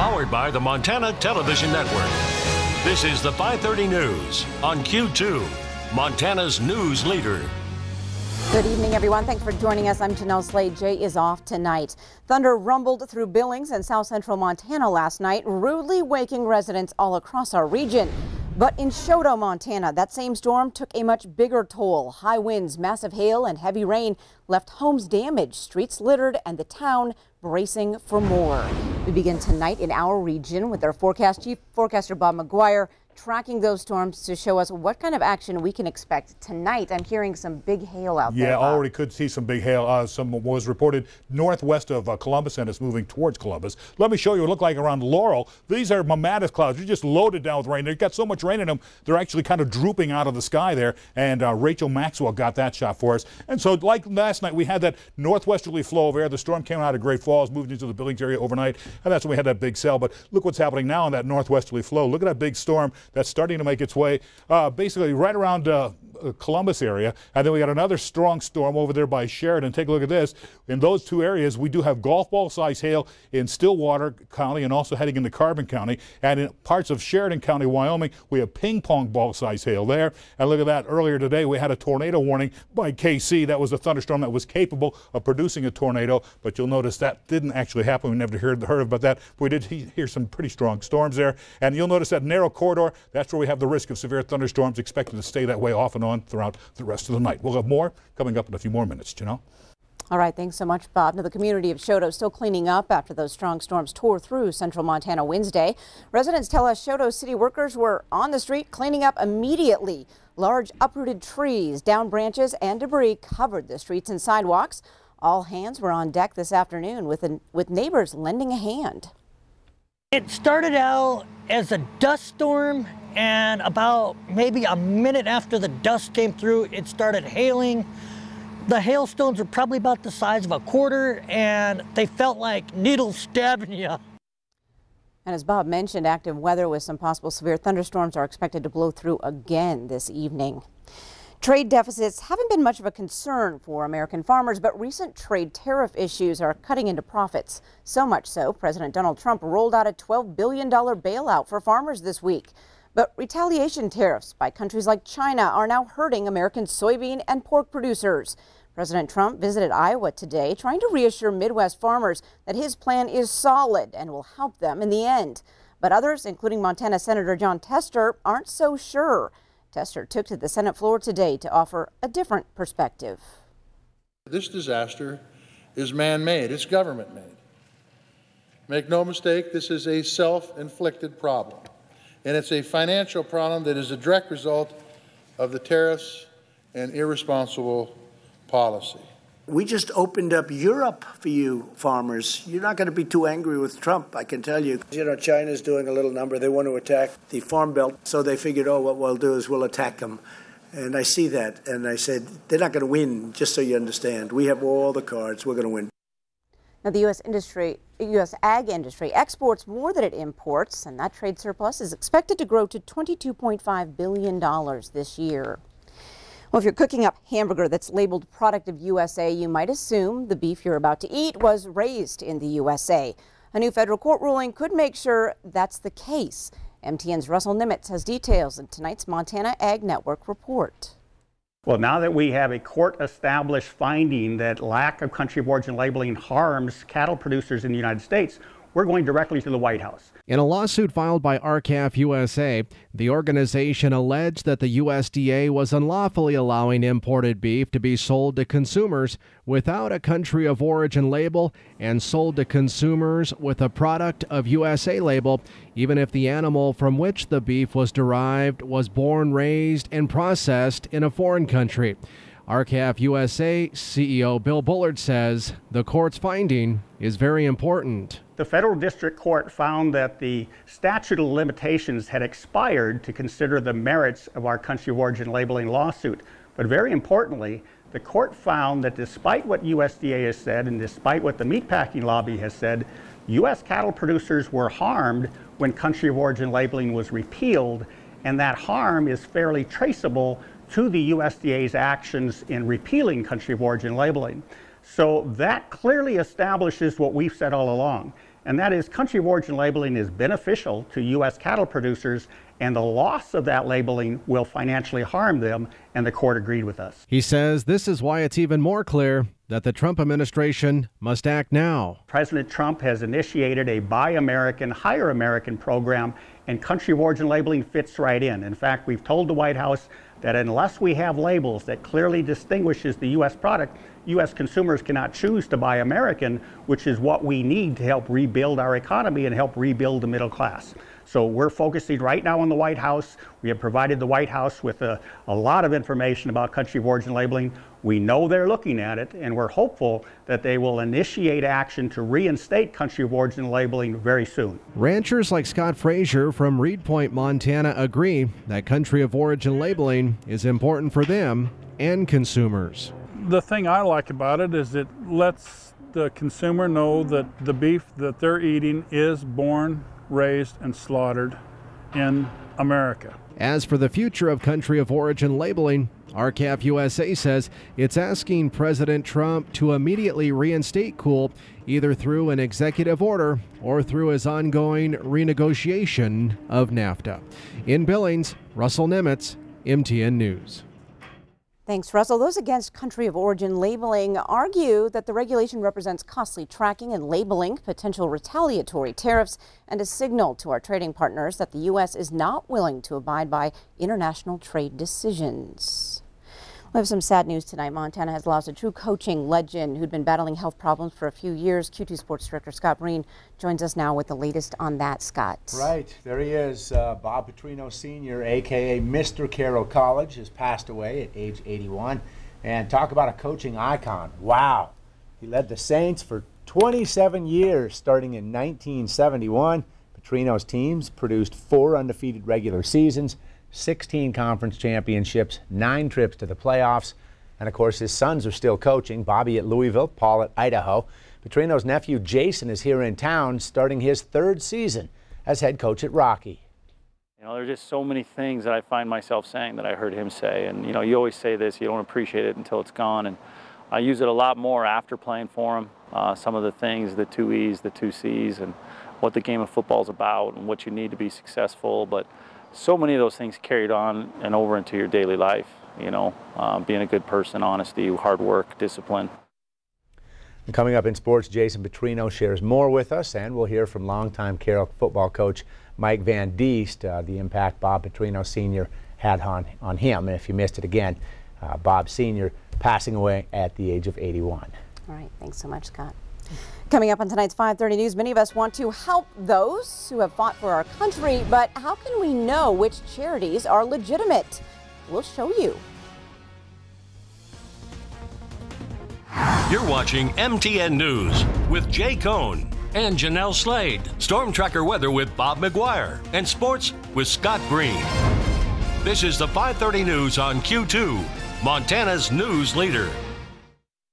Powered by the Montana Television Network. This is the 5:30 News on Q2, Montana's news leader. Good evening, everyone. Thanks for joining us. I'm Jeanelle. Slade. Jay is off tonight. Thunder rumbled through Billings and south central Montana last night, rudely waking residents all across our region. But in Choteau, Montana, that same storm took a much bigger toll. High winds, massive hail, and heavy rain left homes damaged, streets littered, and the town bracing for more. We begin tonight in our region with our chief forecaster Bob McGuire tracking those storms to show us what kind of action we can expect tonight. I'm hearing some big hail out there. Yeah, already could see some big hail. Some was reported northwest of Columbus, and it's moving towards Columbus. Let me show you what it looked like around Laurel. These are mammatus clouds. They're just loaded down with rain. They've got so much rain in them, they're actually kind of drooping out of the sky there. And Rachel Maxwell got that shot for us. And so like last night, we had that northwesterly flow of air. The storm came out of Great Falls, moved into the Billings area overnight, and that's when we had that big cell. But look what's happening now in that northwesterly flow. Look at that big storm that's starting to make its way basically right around Columbus area. And then we got another strong storm over there by Sheridan. Take a look at this. In those two areas, we do have golf ball size hail in Stillwater County and also heading into Carbon County. And in parts of Sheridan County, Wyoming, we have ping pong ball size hail there. And look at that. Earlier today, we had a tornado warning by KC. That was a thunderstorm that was capable of producing a tornado. But you'll notice that didn't actually happen. We never heard about that. We did hear some pretty strong storms there. And you'll notice that narrow corridor, that's where we have the risk of severe thunderstorms expected to stay that way off and on throughout the rest of the night. We'll have more coming up in a few more minutes, Jeanelle. All right, thanks so much, Bob. Now, the community of Choteau still cleaning up after those strong storms tore through central Montana Wednesday. Residents tell us Choteau city workers were on the street cleaning up immediately. Large uprooted trees, downed branches, and debris covered the streets and sidewalks. All hands were on deck this afternoon with neighbors lending a hand. It started out as a dust storm, and about maybe a minute after the dust came through, it started hailing. The hailstones were probably about the size of a quarter, and they felt like needles stabbing you. And as Bob mentioned, active weather with some possible severe thunderstorms are expected to blow through again this evening. Trade deficits haven't been much of a concern for American farmers, but recent trade tariff issues are cutting into profits. So much so, President Donald Trump rolled out a $12 billion bailout for farmers this week. But retaliation tariffs by countries like China are now hurting American soybean and pork producers. President Trump visited Iowa today, trying to reassure Midwest farmers that his plan is solid and will help them in the end. But others, including Montana Senator Jon Tester, aren't so sure. Tester took to the Senate floor today to offer a different perspective. This disaster is man-made. It's government-made. Make no mistake, this is a self-inflicted problem. And it's a financial problem that is a direct result of the tariffs and irresponsible policy. We just opened up Europe for you farmers. You're not going to be too angry with Trump, I can tell you. You know, China's doing a little number. They want to attack the Farm Belt. So they figured, oh, what we'll do is we'll attack them. And I see that. And I said, they're not going to win, just so you understand. We have all the cards. We're going to win. Now, the U.S. ag industry exports more than it imports, and that trade surplus is expected to grow to $22.5 billion this year. Well, if you're cooking up hamburger that's labeled product of USA, you might assume the beef you're about to eat was raised in the USA. A new federal court ruling could make sure that's the case. MTN's Russell Nimitz has details in tonight's Montana Ag Network report. Well, now that we have a court-established finding that lack of country of origin labeling harms cattle producers in the United States, we're going directly to the White House. In a lawsuit filed by RCAF USA, the organization alleged that the USDA was unlawfully allowing imported beef to be sold to consumers without a country of origin label and sold to consumers with a product of USA label, even if the animal from which the beef was derived was born, raised, and processed in a foreign country. RCAF USA CEO Bill Bullard says the court's finding is very important. The federal district court found that the statute of limitations had expired to consider the merits of our country of origin labeling lawsuit. But very importantly, the court found that despite what USDA has said and despite what the meatpacking lobby has said, U.S. cattle producers were harmed when country of origin labeling was repealed, and that harm is fairly traceable to the USDA's actions in repealing country of origin labeling. So that clearly establishes what we've said all along. and that is country of origin labeling is beneficial to U.S. cattle producers, and the loss of that labeling will financially harm them, and the court agreed with us. He says this is why it's even more clear that the Trump administration must act now. President Trump has initiated a Buy American, Hire American program, and country of origin labeling fits right in. In fact, we've told the White House that unless we have labels that clearly distinguishes the U.S. product, U.S. consumers cannot choose to buy American, which is what we need to help rebuild our economy and help rebuild the middle class. So we're focusing right now on the White House. We have provided the White House with a lot of information about country of origin labeling. We know they're looking at it, and we're hopeful that they will initiate action to reinstate country of origin labeling very soon. Ranchers like Scott Frazier from Reed Point, Montana agree that country of origin labeling is important for them and consumers. The thing I like about it is it lets the consumer know that the beef that they're eating is born, raised, and slaughtered in America. As for the future of country of origin labeling, RCAF USA says it's asking President Trump to immediately reinstate COOL, either through an executive order or through his ongoing renegotiation of NAFTA. In Billings, Russell Nimitz, MTN News. Thanks, Russell. Those against country of origin labeling argue that the regulation represents costly tracking and labeling, potential retaliatory tariffs, and a signal to our trading partners that the U.S. is not willing to abide by international trade decisions. We have some sad news tonight. Montana has lost a true coaching legend who'd been battling health problems for a few years. Q2 Sports Director Scott Breen joins us now with the latest on that, Scott. Right, there he is. Bob Petrino Sr., a.k.a. Mr. Carroll College, has passed away at age 81. And talk about a coaching icon. Wow. He led the Saints for 27 years, starting in 1971. Petrino's teams produced 4 undefeated regular seasons, 16 conference championships, 9 trips to the playoffs, and of course his sons are still coaching, Bobby at Louisville, Paul at Idaho. Petrino's nephew Jason is here in town starting his 3rd season as head coach at Rocky. You know, there's just so many things that I find myself saying that I heard him say, and you know, you always say this, you don't appreciate it until it's gone, and I use it a lot more after playing for him. Some of the things, the 2 E's, the 2 C's, and what the game of football is about and what you need to be successful, but so many of those things carried on and over into your daily life, you know, being a good person, honesty, hard work, discipline. And coming up in sports, Jason Petrino shares more with us, and we'll hear from longtime Carroll football coach Mike Van Diest, the impact Bob Petrino Sr. had on him. And if you missed it again, Bob Sr. passing away at the age of 81. All right, thanks so much, Scott. Coming up on tonight's 5:30 News, many of us want to help those who have fought for our country, but how can we know which charities are legitimate? We'll show you. You're watching MTN News with Jay Cohn and Jeanelle Slade. Storm Tracker weather with Bob McGuire and sports with Scott Breen. This is the 5:30 News on Q2, Montana's news leader.